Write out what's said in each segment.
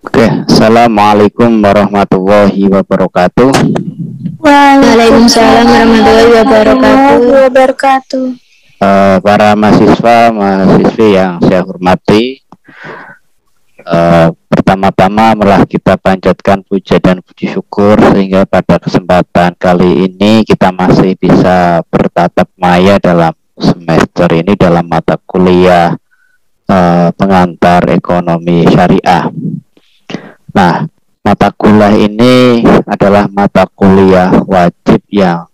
Oke, assalamualaikum warahmatullahi wabarakatuh. Waalaikumsalam warahmatullahi wabarakatuh. Para mahasiswa, mahasiswi yang saya hormati, pertama-tama malah kita panjatkan puja dan puji syukur sehingga pada kesempatan kali ini kita masih bisa bertatap maya dalam semester ini dalam mata kuliah pengantar ekonomi syariah. Nah, mata kuliah ini adalah mata kuliah wajib yang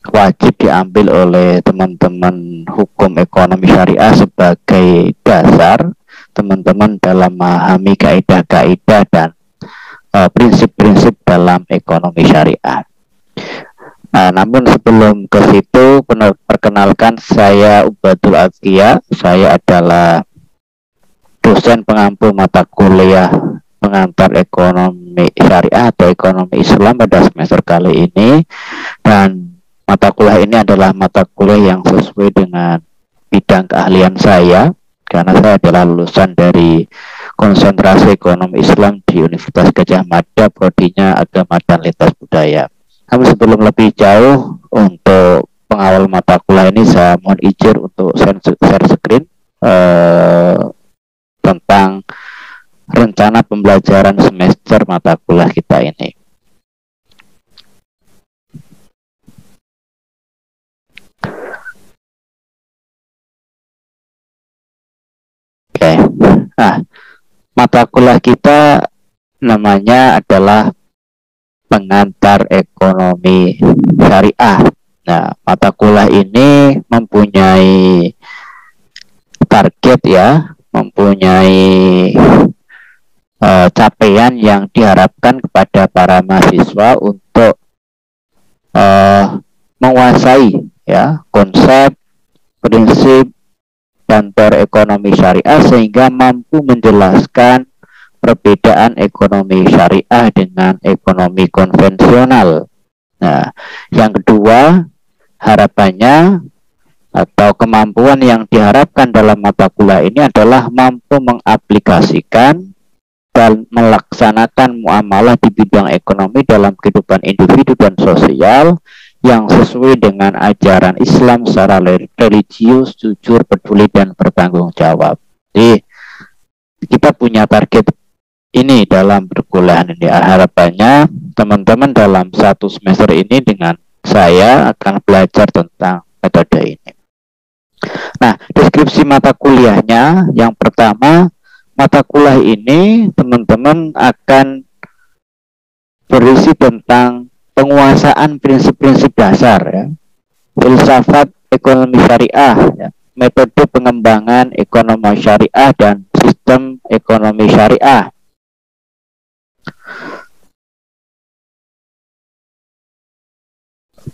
wajib diambil oleh teman-teman hukum ekonomi syariah sebagai dasar teman-teman dalam memahami kaidah-kaidah dan prinsip-prinsip dalam ekonomi syariah. Nah, namun sebelum ke situ, perkenalkan saya Ubadul Azkia. Saya adalah dosen pengampu mata kuliah pengantar ekonomi syariah atau ekonomi Islam pada semester kali ini, dan mata kuliah ini adalah mata kuliah yang sesuai dengan bidang keahlian saya karena saya adalah lulusan dari konsentrasi ekonomi Islam di Universitas Gadjah Mada, prodinya Agama dan Lintas Budaya. Namun sebelum lebih jauh untuk pengawal mata kuliah ini, saya mohon izin untuk share screen tentang rencana pembelajaran semester mata kuliah kita ini. Oke. Nah, mata kuliah kita namanya adalah pengantar ekonomi syariah. Nah, mata kuliah ini mempunyai target ya, mempunyai capaian yang diharapkan kepada para mahasiswa untuk menguasai ya konsep, prinsip dan ekonomi syariah sehingga mampu menjelaskan perbedaan ekonomi syariah dengan ekonomi konvensional. Nah, yang kedua, harapannya atau kemampuan yang diharapkan dalam mata kuliah ini adalah mampu mengaplikasikan dan melaksanakan muamalah di bidang ekonomi dalam kehidupan individu dan sosial yang sesuai dengan ajaran Islam secara religius, jujur, peduli, dan bertanggung jawab. Jadi kita punya target ini dalam perkuliahan ini. Harapannya teman-teman dalam satu semester ini dengan saya akan belajar tentang metode ini. Nah, deskripsi mata kuliahnya yang pertama, mata kuliah ini teman-teman akan berisi tentang penguasaan prinsip-prinsip dasar ya, filsafat ekonomi syariah ya, metode pengembangan ekonomi syariah dan sistem ekonomi syariah.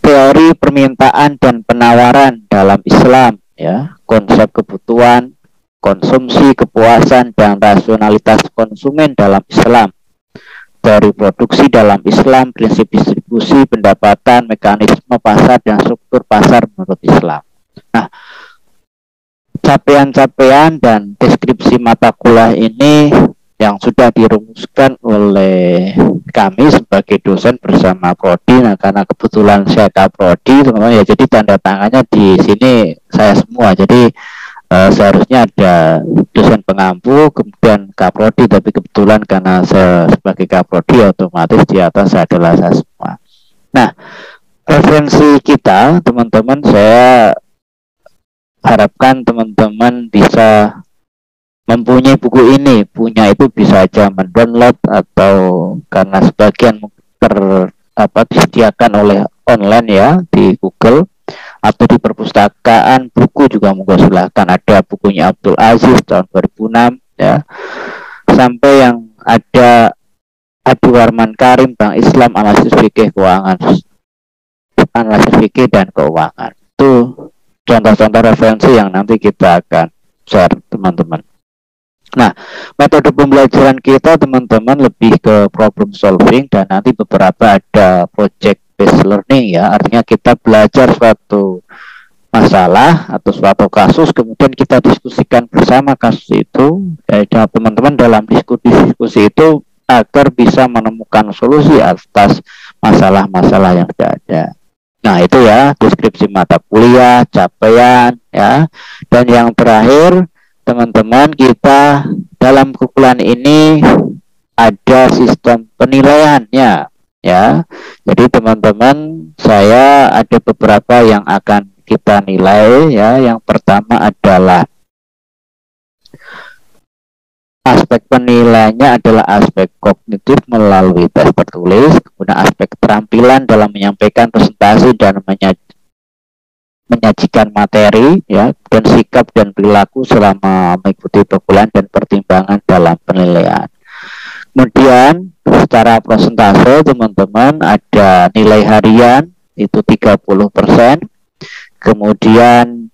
Teori permintaan dan penawaran dalam Islam ya, konsep kebutuhan, konsumsi, kepuasan, dan rasionalitas konsumen dalam Islam, dari produksi dalam Islam, prinsip distribusi, pendapatan, mekanisme pasar, dan struktur pasar menurut Islam. Nah, capaian-capaian dan deskripsi mata kuliah ini yang sudah dirumuskan oleh kami sebagai dosen bersama prodi. Nah, karena kebetulan saya kaprodi, teman-teman ya, jadi tanda tangannya di sini saya semua. Jadi seharusnya ada dosen pengampu, kemudian kaprodi, tapi kebetulan karena saya sebagai kaprodi otomatis di atas adalah saya semua. Nah, referensi kita teman-teman, saya harapkan teman-teman bisa mempunyai buku ini. Punya itu bisa aja mendownload atau karena sebagian disediakan oleh online ya di Google atau di perpustakaan buku juga monggo silahkan. Ada bukunya Abdul Aziz tahun 2006 ya, sampai yang ada Adi Warman Karim Bank Islam Analisis Fikih Keuangan, Analisis Fikih dan Keuangan. Itu contoh-contoh referensi yang nanti kita akan share teman-teman. Nah, metode pembelajaran kita teman-teman lebih ke problem solving dan nanti beberapa ada project based learning ya, artinya kita belajar suatu masalah atau suatu kasus, kemudian kita diskusikan bersama kasus itu, ya, teman-teman dalam diskusi itu agar bisa menemukan solusi atas masalah-masalah yang ada. Nah, itu ya deskripsi mata kuliah, capaian, ya. Dan yang terakhir, teman-teman, kita dalam kumpulan ini ada sistem penilaiannya, ya. Jadi teman-teman, saya ada beberapa yang akan kita nilai, ya. Yang pertama adalah aspek penilaiannya adalah aspek kognitif melalui tes tertulis, kemudian aspek keterampilan dalam menyampaikan presentasi dan menyajikan materi, ya, dan sikap dan perilaku selama mengikuti pengumpulan dan pertimbangan dalam penilaian. Kemudian secara persentase, teman-teman, ada nilai harian itu 30%, kemudian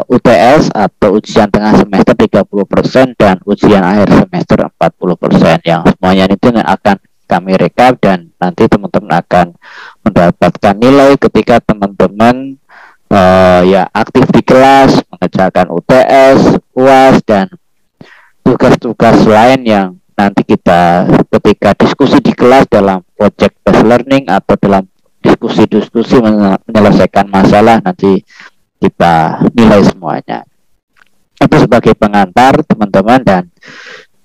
UTS atau ujian tengah semester 30% dan ujian akhir semester 40%, yang semuanya itu akan kami rekap dan nanti teman-teman akan mendapatkan nilai ketika teman-teman ya aktif di kelas, mengerjakan UTS, UAS, dan tugas-tugas lain yang nanti kita ketika diskusi di kelas dalam project based learning atau dalam diskusi-diskusi menyelesaikan masalah nanti kita nilai semuanya. Itu sebagai pengantar, teman-teman, dan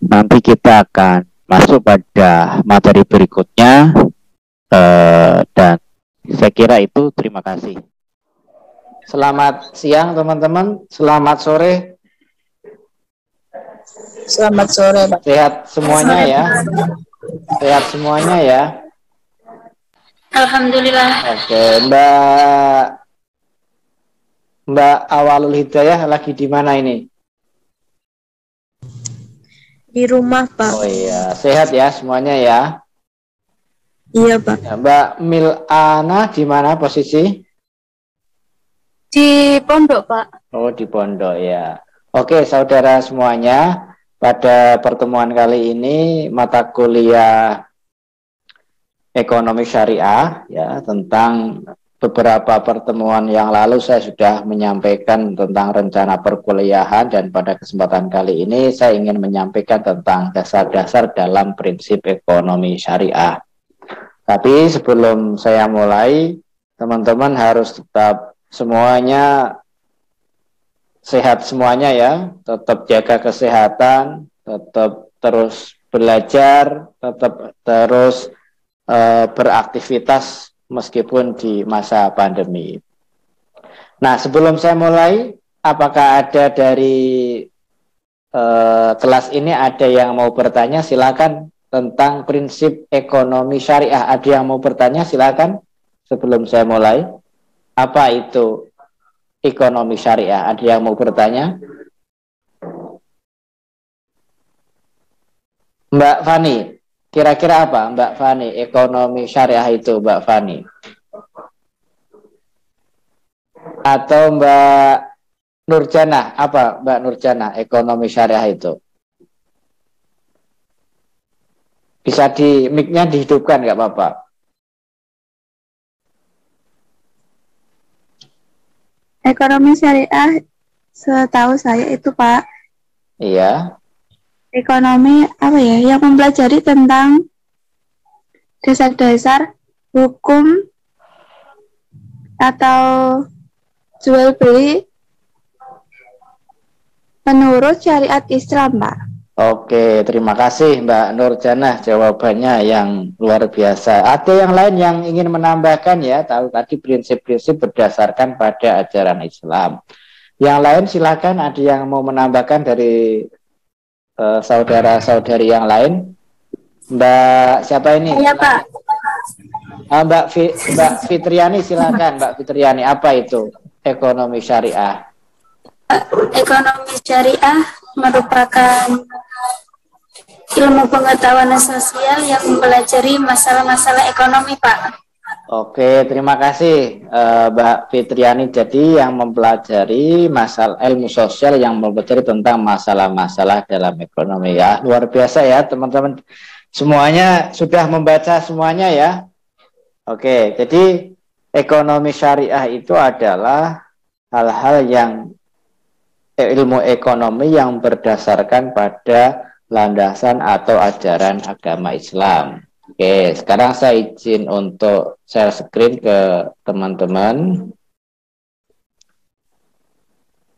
nanti kita akan masuk pada materi berikutnya, dan saya kira itu. Terima kasih. Selamat siang, teman-teman. Selamat sore. Selamat sore, Pak. Sehat semuanya ya. Sehat semuanya ya. Alhamdulillah. Oke, Mbak Awalul Hidayah lagi di mana ini? Di rumah, Pak. Oh iya, sehat ya semuanya ya. Iya, Pak. Ya, Mbak Milana di mana posisi? Di pondok, Pak. Oh, di pondok ya. Oke, saudara semuanya, pada pertemuan kali ini mata kuliah ekonomi syariah, ya, tentang beberapa pertemuan yang lalu saya sudah menyampaikan tentang rencana perkuliahan, dan pada kesempatan kali ini saya ingin menyampaikan tentang dasar-dasar dalam prinsip ekonomi syariah. Tapi sebelum saya mulai, teman-teman harus tetap semuanya sehat semuanya ya, tetap jaga kesehatan, tetap terus belajar, tetap terus beraktivitas meskipun di masa pandemi. Nah, sebelum saya mulai, apakah ada dari kelas ini ada yang mau bertanya? Silakan, tentang prinsip ekonomi syariah. Ada yang mau bertanya? Silakan sebelum saya mulai. Apa itu ekonomi syariah? Ada yang mau bertanya? Mbak Fani, kira-kira apa Mbak Fani ekonomi syariah itu, Mbak Fani? Atau Mbak Nurjana, apa Mbak Nurjana ekonomi syariah itu? Bisa di mic-nya dihidupkan, nggak apa-apa. Ekonomi syariah, setahu saya itu, Pak, Iya. ekonomi apa ya, yang mempelajari tentang dasar-dasar hukum atau jual beli menurut syariat Islam, Pak. Oke, terima kasih Mbak Nurjana, jawabannya yang luar biasa. Ada yang lain yang ingin menambahkan ya? Tahu tadi prinsip-prinsip berdasarkan pada ajaran Islam. Yang lain silakan, ada yang mau menambahkan dari saudara-saudari yang lain. Mbak siapa ini? Iya, Pak. Mbak Fitriani, silakan Mbak Fitriani. Apa itu ekonomi syariah? Ekonomi syariah merupakan ilmu pengetahuan sosial yang mempelajari masalah-masalah ekonomi, Pak. Oke, terima kasih Mbak Fitriani. Jadi yang mempelajari masalah ilmu sosial yang mempelajari tentang masalah-masalah dalam ekonomi ya. Luar biasa ya teman-teman. Semuanya sudah membaca semuanya ya. Oke, jadi Ekonomi syariah itu adalah hal-hal yang ilmu ekonomi yang berdasarkan pada landasan atau ajaran agama Islam. Oke, sekarang saya izin untuk share screen ke teman-teman.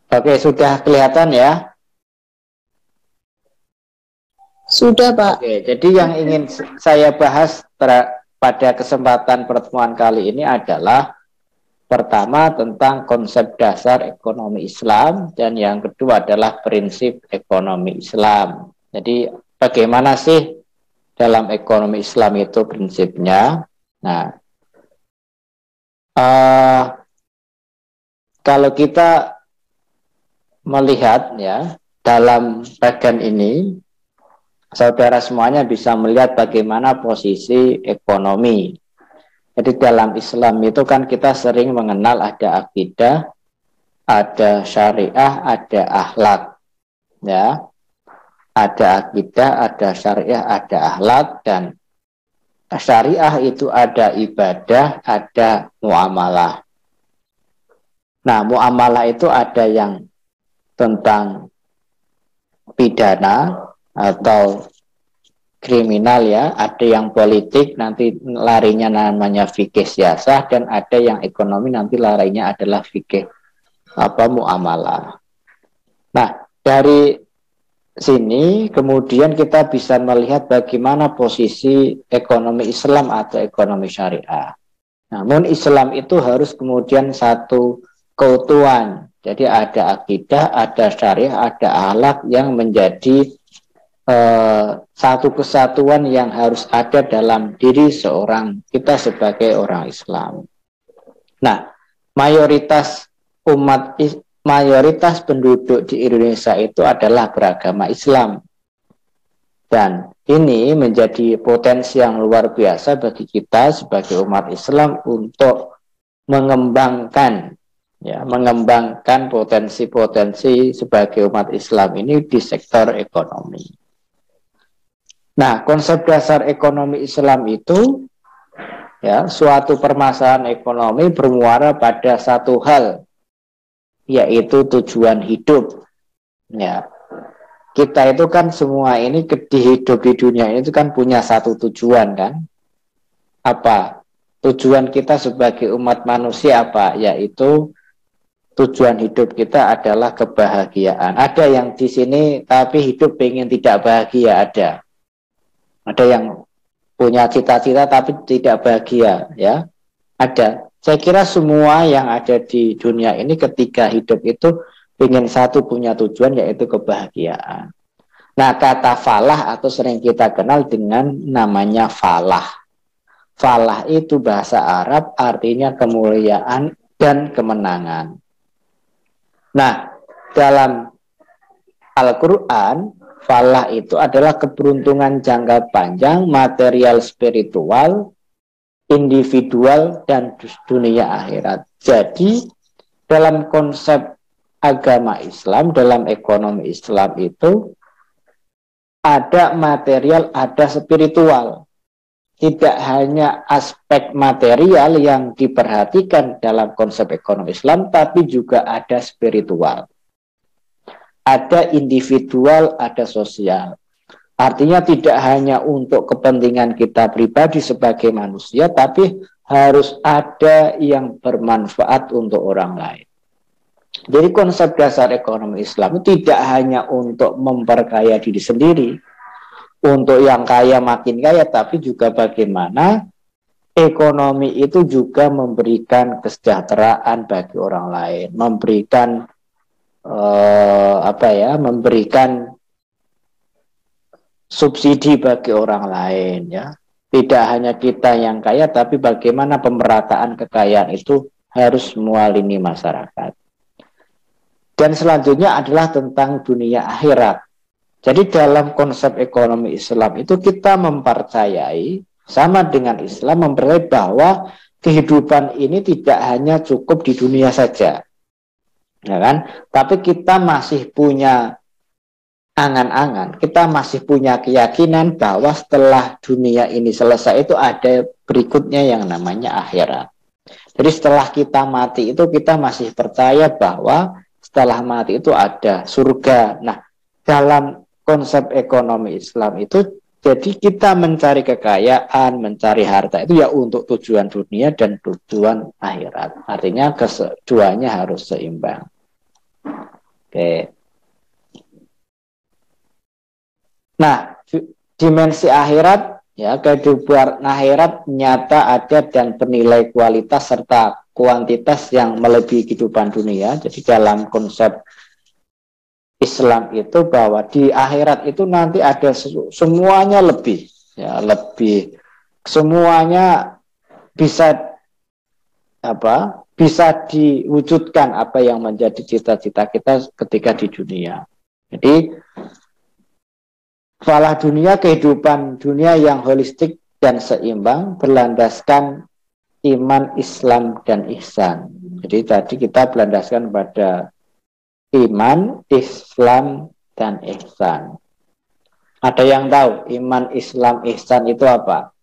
Oke, sudah kelihatan ya? Sudah, Pak. Oke, jadi yang ingin saya bahas pada kesempatan pertemuan kali ini adalah pertama tentang konsep dasar ekonomi Islam dan yang kedua adalah prinsip ekonomi Islam. Jadi bagaimana sih dalam ekonomi Islam itu prinsipnya? Nah, kalau kita melihat ya dalam bagian ini, saudara semuanya bisa melihat bagaimana posisi ekonomi. Jadi dalam Islam itu kan kita sering mengenal ada akidah, ada syariah, ada akhlak. Ya. Ada akidah, ada syariah, ada akhlak, dan syariah itu ada ibadah, ada muamalah. Nah, muamalah itu ada yang tentang pidana atau kriminal ya, ada yang politik nanti larinya namanya fikih siasah, dan ada yang ekonomi nanti larinya adalah fikih muamalah. Nah, dari sini kemudian kita bisa melihat bagaimana posisi ekonomi Islam atau ekonomi syariah. Namun Islam itu harus kemudian satu keutuhan. Jadi ada akidah, ada syariah, ada akhlak yang menjadi satu kesatuan yang harus ada dalam diri seorang kita sebagai orang Islam. Nah, mayoritas penduduk di Indonesia itu adalah beragama Islam, dan ini menjadi potensi yang luar biasa bagi kita sebagai umat Islam untuk mengembangkan potensi-potensi sebagai umat Islam ini di sektor ekonomi. Nah, konsep dasar ekonomi Islam itu ya, suatu permasalahan ekonomi bermuara pada satu hal, yaitu tujuan hidup. Ya, kita itu kan semua ini hidup di dunia ini itu kan punya satu tujuan kan? Apa? Tujuan kita sebagai umat manusia apa? Yaitu tujuan hidup kita adalah kebahagiaan. Ada yang di sini tapi hidup pengen tidak bahagia, ada. Ada yang punya cita-cita tapi tidak bahagia, ya. Ada. Saya kira semua yang ada di dunia ini ketika hidup itu ingin satu, punya tujuan, yaitu kebahagiaan. Nah, kata falah atau sering kita kenal dengan namanya falah. Falah itu bahasa Arab artinya kemuliaan dan kemenangan. Nah, dalam Al-Quran, falah itu adalah keberuntungan jangka panjang, material, spiritual, individual, dan dunia akhirat. Jadi dalam konsep agama Islam, dalam ekonomi Islam itu ada material, ada spiritual. Tidak hanya aspek material yang diperhatikan dalam konsep ekonomi Islam, tapi juga ada spiritual. Ada individual, ada sosial. Artinya tidak hanya untuk kepentingan kita pribadi sebagai manusia, tapi harus ada yang bermanfaat untuk orang lain. Jadi konsep dasar ekonomi Islam itu tidak hanya untuk memperkaya diri sendiri, untuk yang kaya makin kaya, tapi juga bagaimana ekonomi itu juga memberikan kesejahteraan bagi orang lain, memberikan memberikan subsidi bagi orang lain, ya. Tidak hanya kita yang kaya, tapi bagaimana pemerataan kekayaan itu harus semua lini masyarakat. Dan selanjutnya adalah tentang dunia akhirat. Jadi dalam konsep ekonomi Islam itu kita mempercayai, sama dengan Islam, mempercayai bahwa kehidupan ini tidak hanya cukup di dunia saja, ya kan? Tapi kita masih punya angan-angan, kita masih punya keyakinan bahwa setelah dunia ini selesai itu ada berikutnya yang namanya akhirat. Jadi setelah kita mati itu kita masih percaya bahwa setelah mati itu ada surga. Nah, dalam konsep ekonomi Islam itu, jadi kita mencari kekayaan, mencari harta itu ya untuk tujuan dunia dan tujuan akhirat. Artinya keduanya harus seimbang. Oke. Nah, dimensi akhirat, ya, kehidupan akhirat nyata ada dan bernilai kualitas serta kuantitas yang melebihi kehidupan dunia. Jadi dalam konsep Islam itu bahwa di akhirat itu nanti ada semuanya lebih, ya, lebih, semuanya bisa bisa diwujudkan apa yang menjadi cita-cita kita ketika di dunia. Jadi falah dunia, kehidupan dunia yang holistik dan seimbang berlandaskan iman, Islam, dan ihsan. Jadi tadi kita berlandaskan pada iman, Islam, dan ihsan. Ada yang tahu iman, Islam, ihsan itu apa?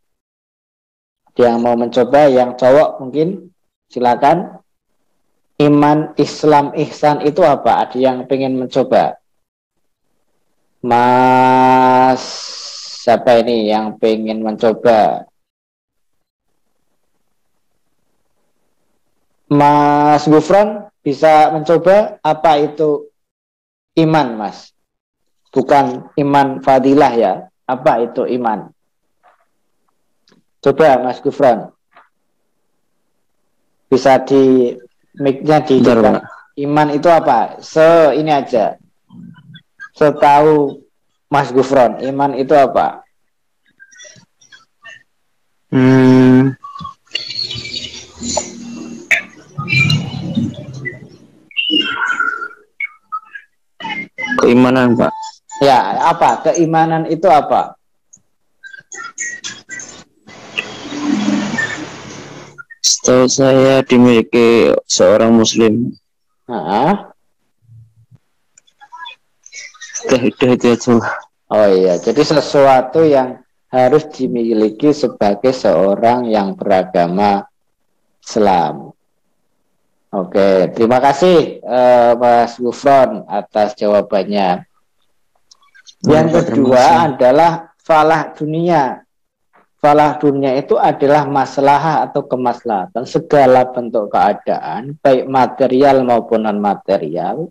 Ada yang mau mencoba? Yang cowok mungkin silakan. Iman, Islam, ihsan itu apa? Ada yang pengen mencoba? Mas, siapa ini yang pengen mencoba? Mas Gufron bisa mencoba apa itu iman, Mas? Bukan iman fadilah ya. Apa itu iman? Coba Mas Gufron. Bisa di mic-nya di iman itu apa? Ini aja. Setahu Mas Gufron, iman itu apa? Keimanan, Pak. Ya, apa? Keimanan itu apa? Setahu saya dimiliki seorang muslim. Udah itu aja. Oh iya, jadi sesuatu yang harus dimiliki sebagai seorang yang beragama Islam. Oke, terima kasih Mas Gufron atas jawabannya. Yang kedua adalah falah dunia. Falah dunia itu adalah maslahah atau kemaslahatan segala bentuk keadaan, baik material maupun non-material,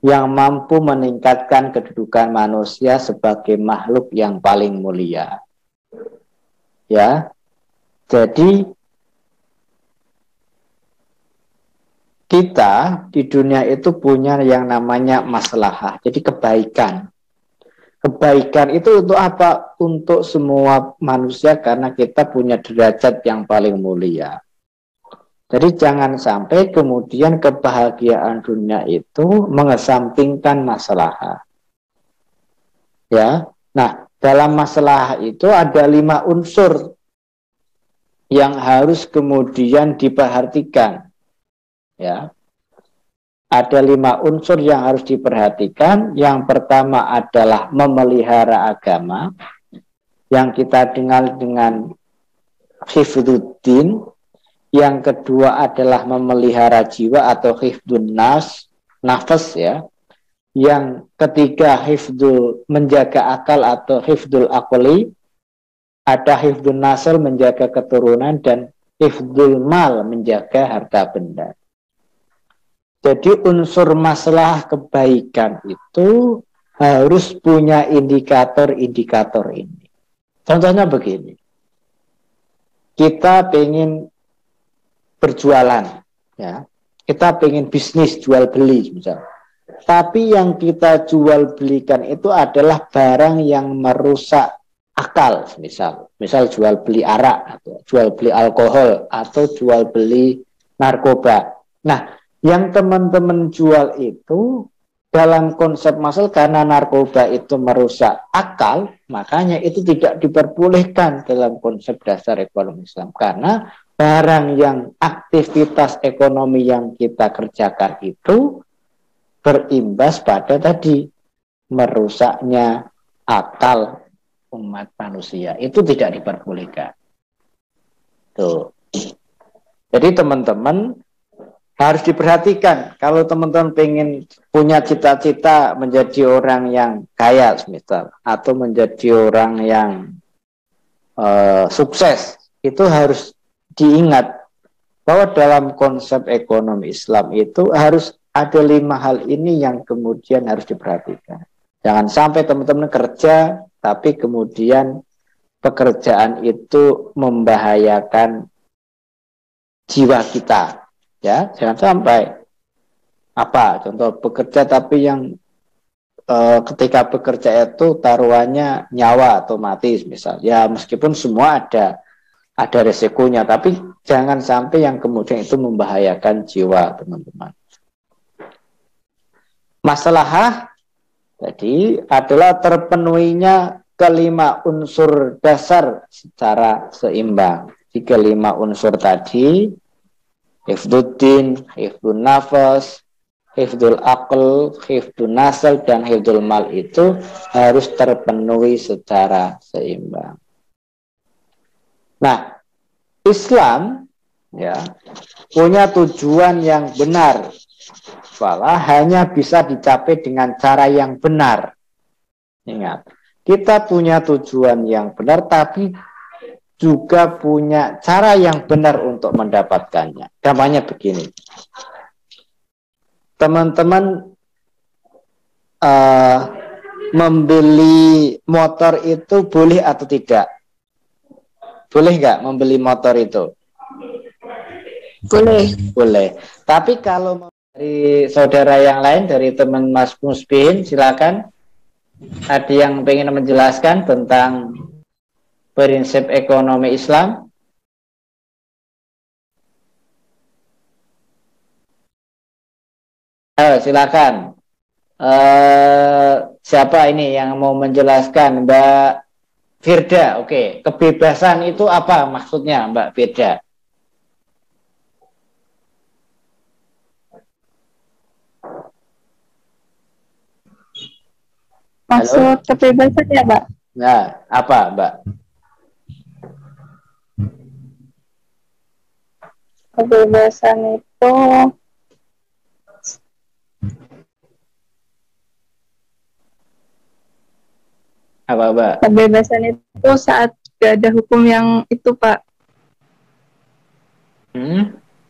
yang mampu meningkatkan kedudukan manusia sebagai makhluk yang paling mulia. Ya, jadi kita di dunia itu punya yang namanya maslahah, jadi kebaikan. Kebaikan itu untuk apa? Untuk semua manusia karena kita punya derajat yang paling mulia. Jadi jangan sampai kemudian kebahagiaan dunia itu mengesampingkan masalah. Ya, nah dalam masalah itu ada 5 unsur yang harus kemudian diperhatikan. Ya, ada 5 unsur yang harus diperhatikan. Yang pertama adalah memelihara agama, yang kita dengar dengan hifdzuddin. Yang kedua adalah memelihara jiwa atau hifdun nafas ya. Yang ketiga hifdul menjaga akal atau hifdul aqli. Ada hifdun nasl menjaga keturunan dan hifdul mal menjaga harta benda. Jadi unsur masalah kebaikan itu harus punya indikator-indikator ini. Contohnya begini. Kita pengen berjualan, ya, kita pengen bisnis jual beli misal. Tapi yang kita jual belikan itu adalah barang yang merusak akal, misal jual beli arak atau jual beli alkohol atau jual beli narkoba. Nah, yang teman-teman jual itu dalam konsep masal karena narkoba itu merusak akal, makanya itu tidak diperbolehkan dalam konsep dasar ekonomi Islam karena barang yang aktivitas ekonomi yang kita kerjakan itu berimbas pada tadi merusaknya akal umat manusia, itu tidak diperbolehkan. Tuh. Jadi teman-teman harus diperhatikan kalau teman-teman pengen punya cita-cita menjadi orang yang kaya misal, atau menjadi orang yang sukses, itu harus diingat bahwa dalam konsep ekonomi Islam itu harus ada 5 hal ini yang kemudian harus diperhatikan. Jangan sampai teman-teman kerja tapi kemudian pekerjaan itu membahayakan jiwa kita, ya. Jangan sampai contoh bekerja tapi yang ketika bekerja itu taruhannya nyawa atau mati misal, ya meskipun semua ada resikonya, tapi jangan sampai yang kemudian itu membahayakan jiwa teman-teman. Masalah jadi adalah terpenuhinya kelima unsur dasar secara seimbang. Di kelima unsur tadi, hifdzuddin, hifdzun nafas, hifdzul aql, hifdzun nasl, dan hifdzul mal itu harus terpenuhi secara seimbang. Nah, Islam ya punya tujuan yang benar, malah hanya bisa dicapai dengan cara yang benar. Ingat, kita punya tujuan yang benar, tapi juga punya cara yang benar untuk mendapatkannya. Gampangnya begini, teman-teman membeli motor itu boleh atau tidak? Boleh nggak membeli motor itu? Boleh. Boleh. Tapi kalau dari saudara yang lain, dari teman Mas Musbin, silakan. Ada yang pengen menjelaskan tentang prinsip ekonomi Islam? Silakan. Siapa ini yang mau menjelaskan? Mbak Firda. Oke. Kebebasan itu apa maksudnya, Mbak Firda? Maksud kebebasan ya, Mbak? Nah, apa, Mbak? Kebebasan itu Apa, Mbak? kebebasan itu saat gak ada hukum yang itu, Pak,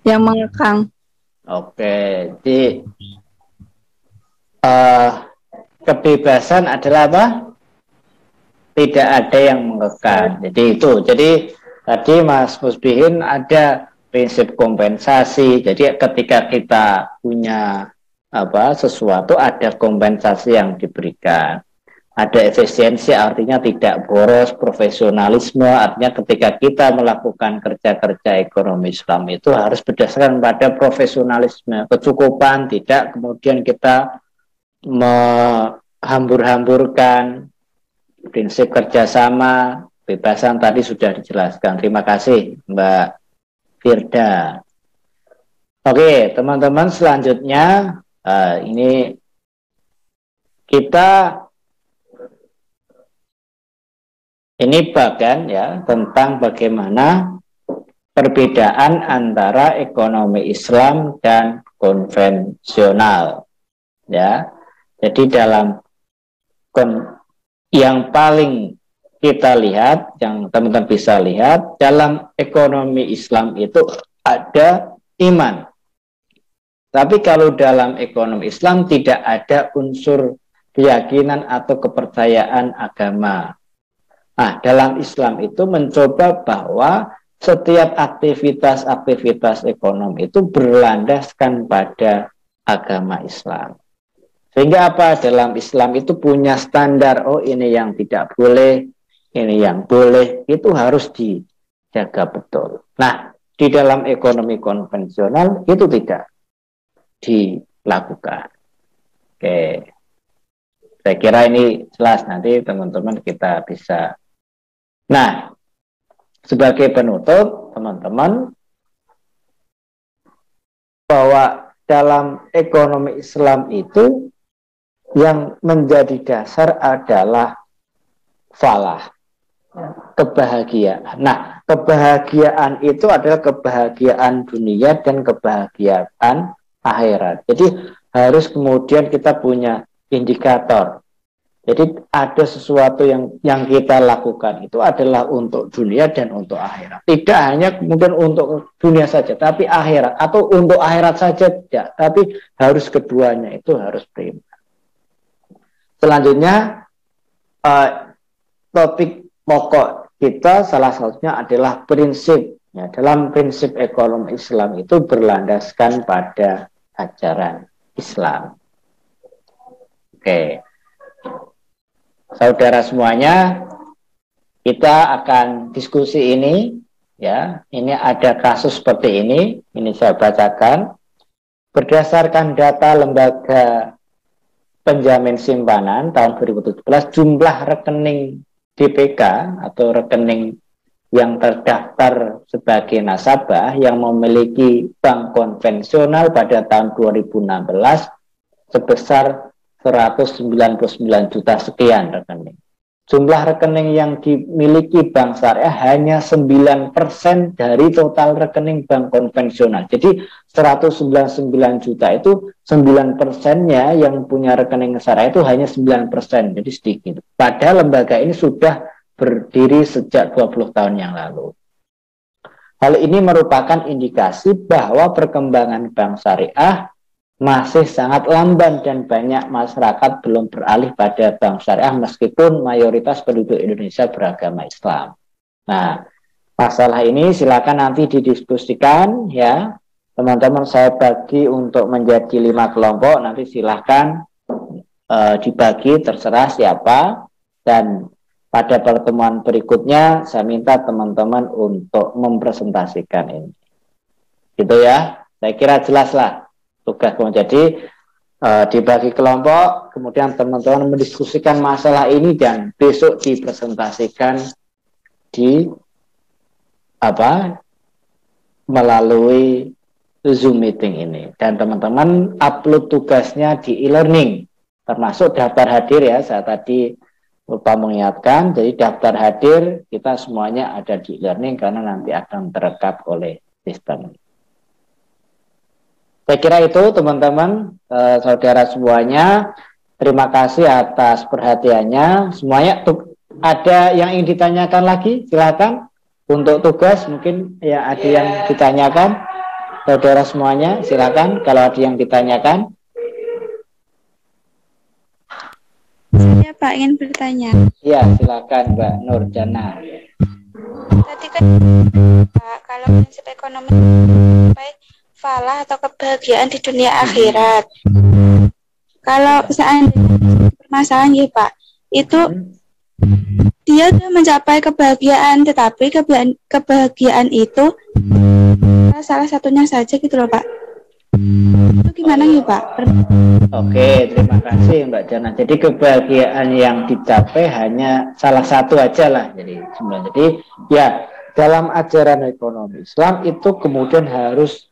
yang mengekang. Oke, jadi kebebasan adalah apa? Tidak ada yang mengekang. Jadi itu. Jadi tadi Mas Musbihin ada prinsip kompensasi. Jadi ketika kita punya sesuatu, ada kompensasi yang diberikan. Ada efisiensi, artinya tidak boros, profesionalisme, artinya ketika kita melakukan kerja-kerja ekonomi Islam itu harus berdasarkan pada profesionalisme, kecukupan, tidak kemudian kita menghambur-hamburkan. Prinsip kerjasama, bebasan tadi sudah dijelaskan. Terima kasih Mbak Firda. Oke, teman-teman, selanjutnya ini kita bagian ya tentang bagaimana perbedaan antara ekonomi Islam dan konvensional. Ya, jadi dalam yang paling kita lihat, yang teman-teman bisa lihat, dalam ekonomi Islam itu ada iman. Tapi kalau dalam ekonomi Islam tidak ada unsur keyakinan atau kepercayaan agama. Nah, dalam Islam itu mencoba bahwa setiap aktivitas-aktivitas ekonomi itu berlandaskan pada agama Islam. Sehingga apa? Dalam Islam itu punya standar, oh ini yang tidak boleh, ini yang boleh, itu harus dijaga betul. Nah, di dalam ekonomi konvensional itu tidak dilakukan. Oke, saya kira ini jelas, nanti teman-teman kita bisa. Nah, sebagai penutup, teman-teman, bahwa dalam ekonomi Islam itu yang menjadi dasar adalah falah, kebahagiaan. Nah, kebahagiaan itu adalah kebahagiaan dunia dan kebahagiaan akhirat. Jadi harus kemudian kita punya indikator. Jadi ada sesuatu yang kita lakukan itu adalah untuk dunia dan untuk akhirat. Tidak hanya kemudian untuk dunia saja, tapi akhirat, atau untuk akhirat saja tidak, tapi harus keduanya itu harus prima. Selanjutnya topik pokok kita salah satunya adalah prinsip. Ya, dalam prinsip ekonomi Islam itu berlandaskan pada ajaran Islam. Oke. Saudara semuanya, kita akan diskusi ini, ya. Ini ada kasus seperti ini saya bacakan. Berdasarkan data lembaga penjamin simpanan tahun 2017, jumlah rekening DPK atau rekening yang terdaftar sebagai nasabah yang memiliki bank konvensional pada tahun 2016 sebesar 199 juta sekian rekening. Jumlah rekening yang dimiliki bank syariah hanya 9% dari total rekening bank konvensional. Jadi 199 juta itu 9%-nya yang punya rekening syariah itu hanya 9%, jadi sedikit. Padahal lembaga ini sudah berdiri sejak 20 tahun yang lalu. Hal ini merupakan indikasi bahwa perkembangan bank syariah masih sangat lamban dan banyak masyarakat belum beralih pada bank syariah meskipun mayoritas penduduk Indonesia beragama Islam. Nah, masalah ini silakan nanti didiskusikan ya. Teman-teman saya bagi untuk menjadi 5 kelompok, nanti silakan dibagi terserah siapa, dan pada pertemuan berikutnya saya minta teman-teman untuk mempresentasikan ini. Gitu ya. Saya kira jelas lah tugas kamu. Jadi dibagi kelompok, kemudian teman-teman mendiskusikan masalah ini dan besok dipresentasikan di melalui Zoom meeting ini, dan teman-teman upload tugasnya di e-learning termasuk daftar hadir ya. Saya tadi lupa mengingatkan, jadi daftar hadir kita semuanya ada di e-learning karena nanti akan terekam oleh sistem. Saya kira itu teman-teman, saudara semuanya, terima kasih atas perhatiannya semuanya. Ada yang ingin ditanyakan lagi, silakan. Untuk tugas mungkin ya ada yang ditanyakan, saudara semuanya silakan kalau ada yang ditanyakan. Saya Pak ingin bertanya. Ya silakan Mbak Nurjana. Tadi kan Pak, kalau prinsip ekonomi sampai falah atau kebahagiaan di dunia akhirat. Kalau seandainya permasalahan ya Pak, itu dia sudah mencapai kebahagiaan, tetapi kebahagiaan itu salah satunya saja gitu loh Pak. Itu gimana ya Pak? Oke, terima kasih Mbak Jana. Jadi kebahagiaan yang dicapai hanya salah satu aja lah. Jadi ya dalam ajaran ekonomi Islam itu kemudian harus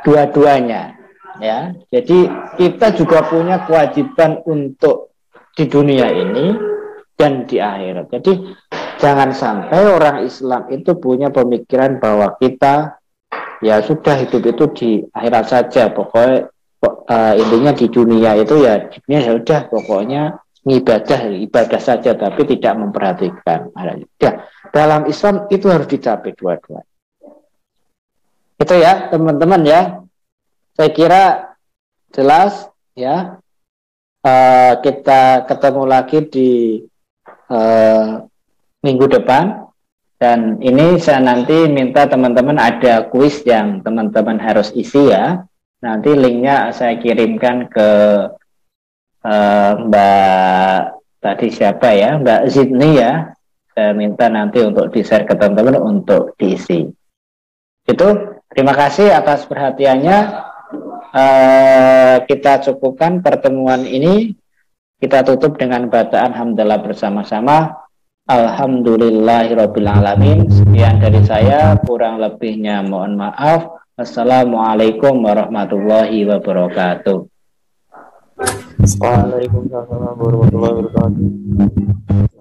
dua-duanya ya. Jadi kita juga punya kewajiban untuk di dunia ini dan di akhirat. Jadi jangan sampai orang Islam itu punya pemikiran bahwa kita ya sudah hidup itu di akhirat saja, pokoknya intinya di dunia itu ya di dunia ya udah pokoknya ibadah saja, tapi tidak memperhatikan. Ya, dalam Islam itu harus dicapai dua-duanya. Itu ya teman-teman ya. Saya kira jelas ya. Kita ketemu lagi di minggu depan, dan ini saya nanti minta teman-teman ada kuis yang teman-teman harus isi ya. Nanti linknya saya kirimkan ke Mbak tadi siapa ya, Mbak Zidni ya. Saya minta nanti untuk di-share ke teman-teman untuk diisi. Itu terima kasih atas perhatiannya. Kita cukupkan pertemuan ini. Kita tutup dengan bacaan hamdalah bersama-sama. Alhamdulillahirabbil alamin. Sekian dari saya, kurang lebihnya mohon maaf. Assalamualaikum warahmatullahi wabarakatuh. Waalaikumsalam warahmatullahi wabarakatuh.